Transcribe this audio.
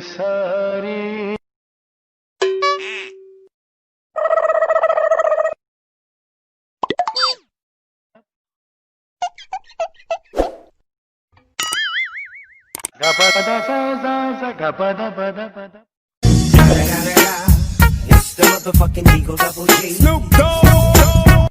सारी गपदा सा सा सा गपदा पदा पदा. It's the motherfucking Eagle Double G. Snoop Dogg.